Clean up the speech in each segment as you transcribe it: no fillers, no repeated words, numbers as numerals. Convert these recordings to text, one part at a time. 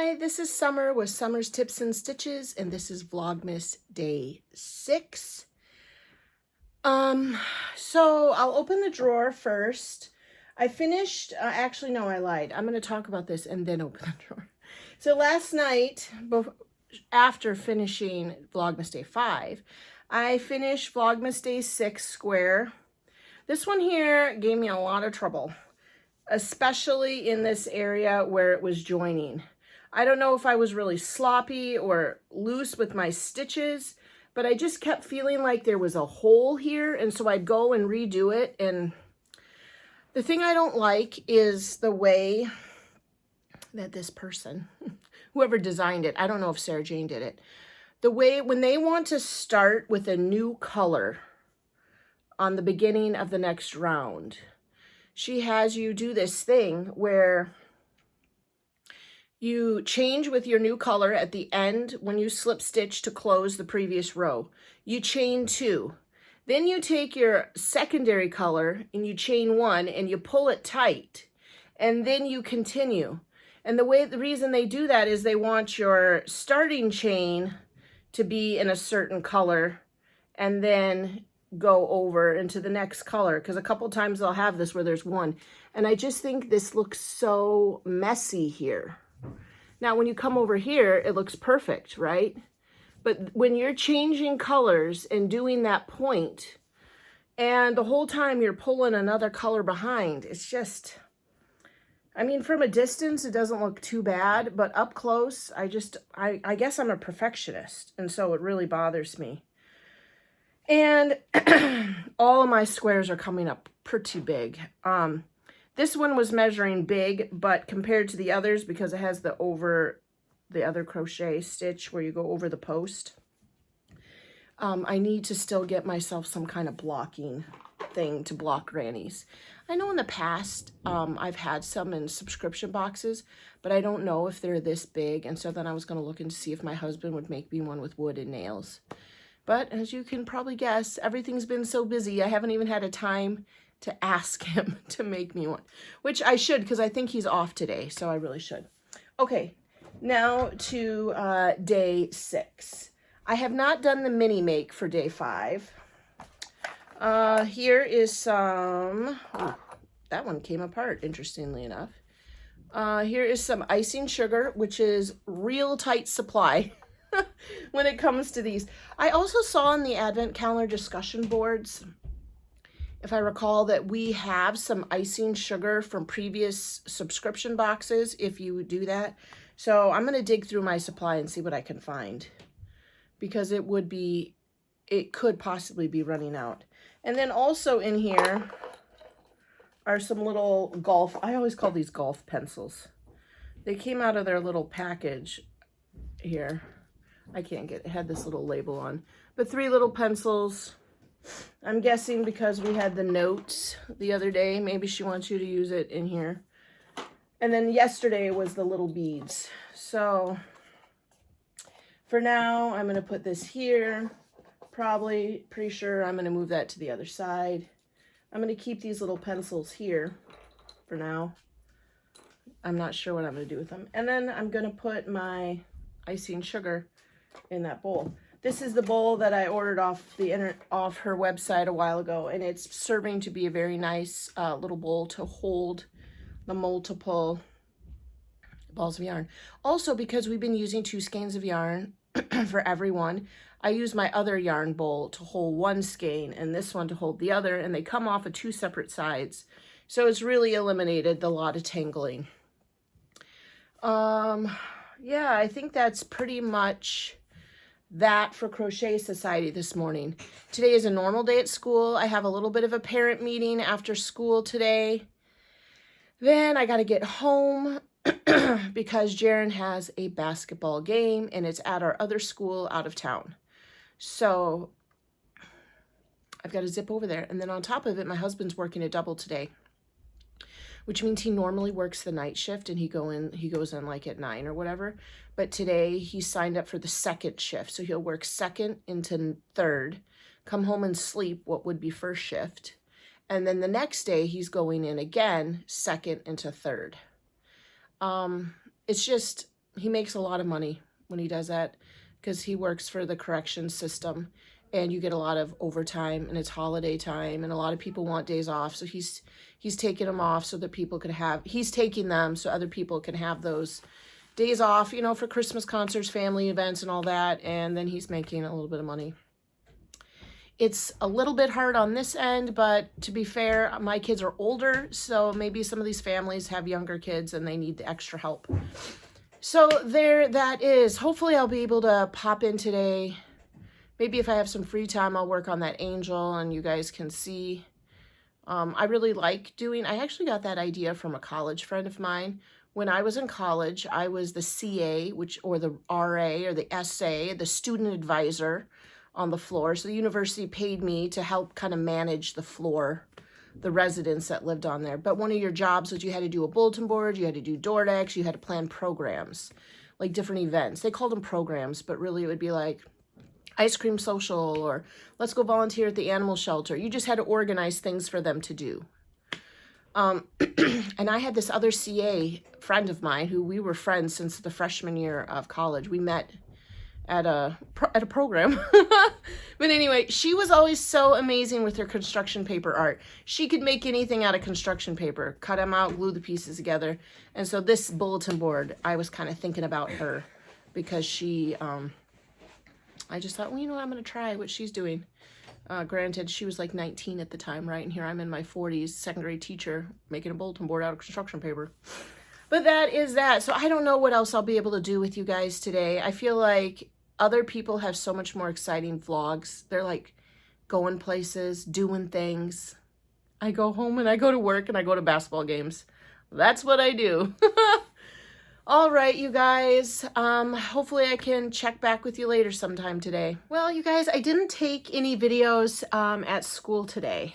Hi, this is Summer with Summer's Tips and Stitches, and this is Vlogmas Day 6. So I'll open the drawer first. I finished, actually no, I lied. I'm going to talk about this and then open the drawer. So last night, after finishing Vlogmas Day 5, I finished Vlogmas Day 6 square. This one here gave me a lot of trouble, especially in this area where it was joining. I don't know if I was really sloppy or loose with my stitches, but I just kept feeling like there was a hole here, and so I'd go and redo it. And the thing I don't like is the way that this person, whoever designed it, I don't know if Sarah Jane did it, the way when they want to start with a new color on the beginning of the next round, she has you do this thing where you change with your new color at the end when you slip stitch to close the previous row. You chain 2. Then you take your secondary color and you chain 1 and you pull it tight. And then you continue. And the reason they do that is they want your starting chain to be in a certain color and then go over into the next color, because a couple times they'll have this where there's one. And I just think this looks so messy here. Now, when you come over here, it looks perfect, right? But when you're changing colors and doing that point, and the whole time you're pulling another color behind, it's just, I mean, from a distance, it doesn't look too bad, but up close, I guess I'm a perfectionist, and so it really bothers me. And all of my squares are coming up pretty big. This one was measuring big, but compared to the others, because it has the other crochet stitch where you go over the post, I need to still get myself some kind of blocking thing to block grannies. I know in the past I've had some in subscription boxes, but I don't know if they're this big, and so then I was going to look and see if my husband would make me one with wood and nails. But as you can probably guess, everything's been so busy, I haven't even had a time to ask him to make me one, which I should, because I think he's off today, so I really should. Okay, now to day 6. I have not done the mini make for day 5. Here is some, that one came apart, interestingly enough. Here is some icing sugar, which is real tight supply when it comes to these. I also saw in the advent calendar discussion boards, if I recall, that we have some icing sugar from previous subscription boxes if you do that. So I'm going to dig through my supply and see what I can find, because it could possibly be running out. And then also in here are some little golf, I always call these golf pencils. They came out of their little package here. I can't get it, had this little label on, but 3 little pencils. I'm guessing because we had the notes the other day, maybe she wants you to use it in here. And then yesterday was the little beads. So for now, I'm going to put this here. Pretty sure I'm going to move that to the other side. I'm going to keep these little pencils here for now. I'm not sure what I'm going to do with them. And then I'm going to put my icing sugar in that bowl. This is the bowl that I ordered off her website a while ago, and it's serving to be a very nice little bowl to hold the multiple balls of yarn. Also, because we've been using 2 skeins of yarn for everyone, I use my other yarn bowl to hold 1 skein and this one to hold the other, and they come off of 2 separate sides. So it's really eliminated a lot of tangling. Yeah, I think that's pretty much that for Crochet Society this morning. Today is a normal day at school. I have a little bit of a parent meeting after school today. Then I got to get home because Jaron has a basketball game and it's at our other school out of town. So I've got to zip over there. And then on top of it, my husband's working a double today, which means he normally works the night shift and he goes in like at 9 or whatever. But today he signed up for the 2nd shift. So he'll work 2nd into 3rd, come home and sleep what would be 1st shift. And then the next day he's going in again, 2nd into 3rd. It's just, he makes a lot of money when he does that because he works for the corrections system, and you get a lot of overtime, and it's holiday time, and a lot of people want days off. So he's taking them off so that people could have, he's taking them so other people can have those days off, you know, for Christmas concerts, family events, and all that. And then he's making a little bit of money. It's a little bit hard on this end, but to be fair, my kids are older, so maybe some of these families have younger kids and they need the extra help. So there that is. Hopefully I'll be able to pop in today. Maybe if I have some free time, I'll work on that angel and you guys can see. I really like doing, I actually got that idea from a college friend of mine. When I was in college, I was the CA, or the RA, or the SA, the student advisor on the floor. So the university paid me to help kind of manage the floor, the residents that lived on there. But one of your jobs was you had to do a bulletin board, you had to do door decks, you had to plan programs, like different events. They called them programs, but really it would be like ice cream social, or let's go volunteer at the animal shelter. You just had to organize things for them to do. And I had this other CA friend of mine who we were friends since the freshman year of college. We met at a program. But anyway, she was always so amazing with her construction paper art. She could make anything out of construction paper, cut them out, glue the pieces together. And so this bulletin board, I was kind of thinking about her because she, I just thought, well, you know what, I'm going to try what she's doing. Granted, she was like 19 at the time, right? And here I'm in my 40s, second grade teacher, making a bulletin board out of construction paper. But that is that. So I don't know what else I'll be able to do with you guys today. I feel like other people have so much more exciting vlogs. They're like going places, doing things. I go home and I go to work and I go to basketball games. That's what I do. All right, you guys. Hopefully I can check back with you later sometime today. Well, you guys, I didn't take any videos at school today.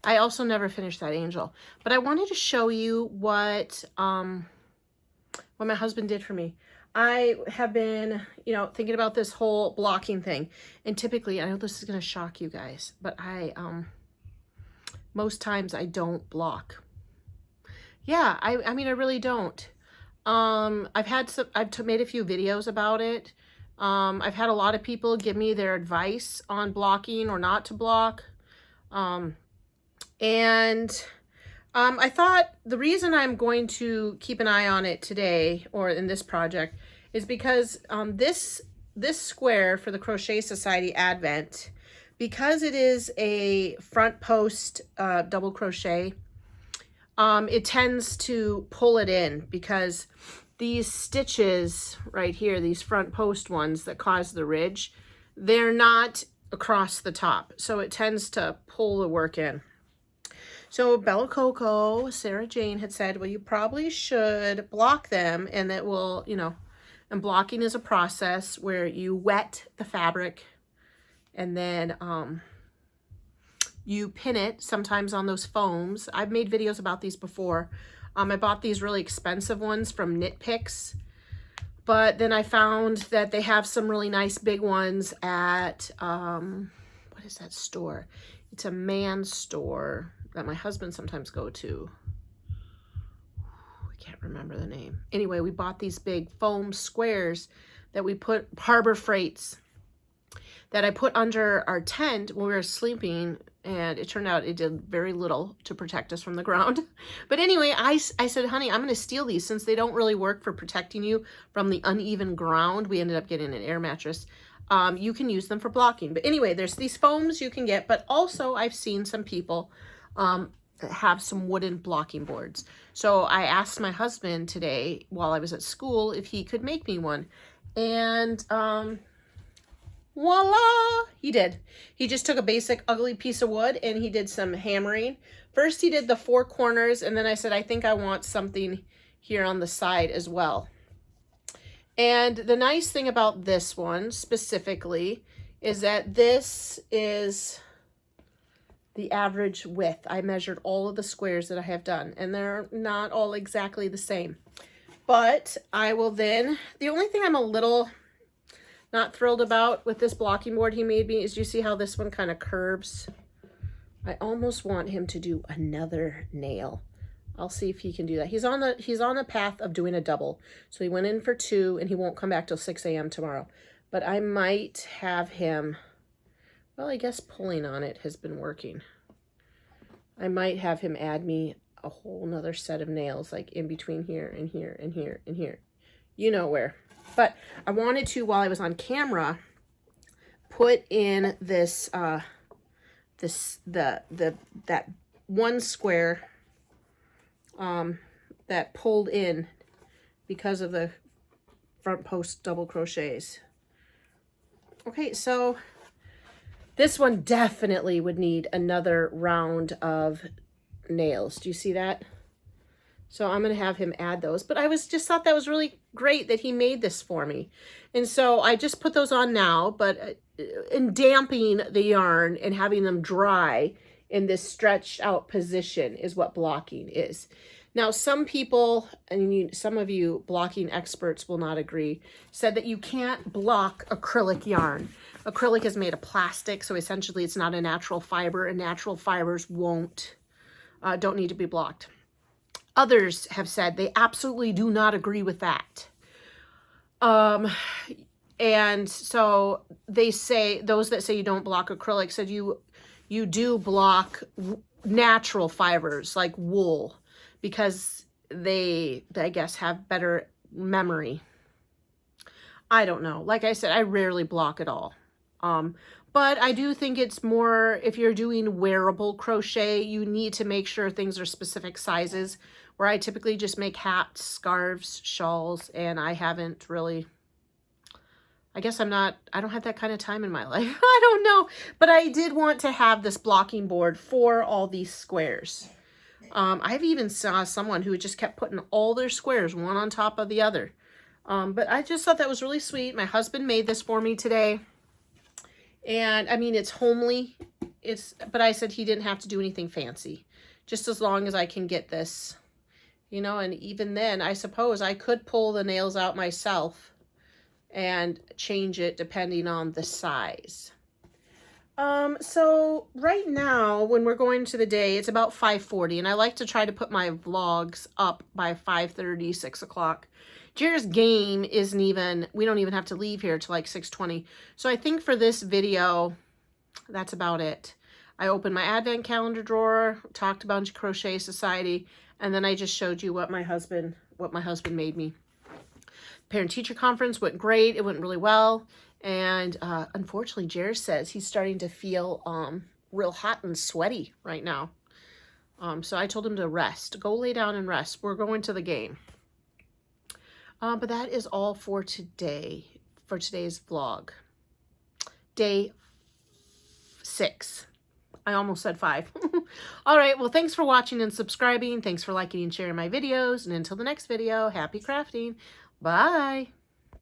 I also never finished that angel, but I wanted to show you what my husband did for me. I have been, you know, thinking about this whole blocking thing, and typically, I know this is going to shock you guys, but most times I don't block. Yeah, I mean, I really don't. I've made a few videos about it. I've had a lot of people give me their advice on blocking or not to block. I thought the reason I'm going to keep an eye on it today, or in this project, is because this square for the Crochet Society Advent, because it is a front post double crochet, it tends to pull it in because these stitches right here, these front post ones that cause the ridge, they're not across the top. So it tends to pull the work in. So Bella Coco, Sarah Jane had said, well, you probably should block them, and that will, you know, and blocking is a process where you wet the fabric and then you pin it sometimes on those foams. I've made videos about these before. I bought these really expensive ones from Knit Picks, but then I found that they have some really nice big ones at, what is that store? It's a man's store that my husband sometimes go to. I can't remember the name. Anyway, we bought these big foam squares that we put, Harbor Freights, that I put under our tent when we were sleeping, and it turned out it did very little to protect us from the ground. But anyway, I said, honey, I'm going to steal these since they don't really work for protecting you from the uneven ground. We ended up getting an air mattress. You can use them for blocking. But anyway, there's these foams you can get, but also I've seen some people have some wooden blocking boards. So I asked my husband today while I was at school if he could make me one. And voila, he did. He just took a basic ugly piece of wood and he did some hammering. First he did the four corners, and then I said, I think I want something here on the side as well. And the nice thing about this one specifically is that this is the average width. I measured all of the squares that I have done, and they're not all exactly the same. But I will then, the only thing I'm a little not thrilled about with this blocking board he made me is, you see how this one kind of curves? I almost want him to do another nail. I'll see if he can do that. He's on the path of doing a double. So he went in for 2 and he won't come back till 6 a.m. tomorrow. But I might have him, well, I guess pulling on it has been working. I might have him add me a whole nother set of nails, like in between here and here and here and here. You know where. But I wanted to, while I was on camera, put in this, that one square that pulled in because of the front post double crochets. Okay, so this one definitely would need another round of nails. Do you see that? So I'm going to have him add those. But I just thought that was really great that he made this for me. And so I just put those on now, but in damping the yarn and having them dry in this stretched out position is what blocking is. Now, some people, and some of you blocking experts will not agree, said that you can't block acrylic yarn. Acrylic is made of plastic, so essentially it's not a natural fiber, and natural fibers don't need to be blocked. Others have said they absolutely do not agree with that. And so they say, those that say you don't block acrylic said you do block natural fibers like wool, because they, I guess, have better memory. I don't know. Like I said, I rarely block at all. But I do think it's more, if you're doing wearable crochet, you need to make sure things are specific sizes, where I typically just make hats, scarves, shawls, and I haven't really, I guess I don't have that kind of time in my life. I don't know. But I did want to have this blocking board for all these squares. I've even saw someone who just kept putting all their squares one on top of the other. But I just thought that was really sweet. My husband made this for me today. And I mean, it's homely. But I said he didn't have to do anything fancy. Just as long as I can get this, you know, and even then, I suppose I could pull the nails out myself and change it depending on the size. So right now, when we're going to the day, it's about 5:40, and I like to try to put my vlogs up by 5:30, 6 o'clock. Jer's game isn't even, we don't even have to leave here till like 6:20. So I think for this video, that's about it. I opened my advent calendar drawer, talked about Crochet Society, and then I just showed you what my husband made me. Parent-teacher conference went great. It went really well. And unfortunately, Jer says he's starting to feel real hot and sweaty right now. So I told him to rest. Go lay down and rest. We're going to the game. But that is all for today, for today's vlog. Day 6. I almost said 5. All right, well, thanks for watching and subscribing. Thanks for liking and sharing my videos. And until the next video, happy crafting. Bye.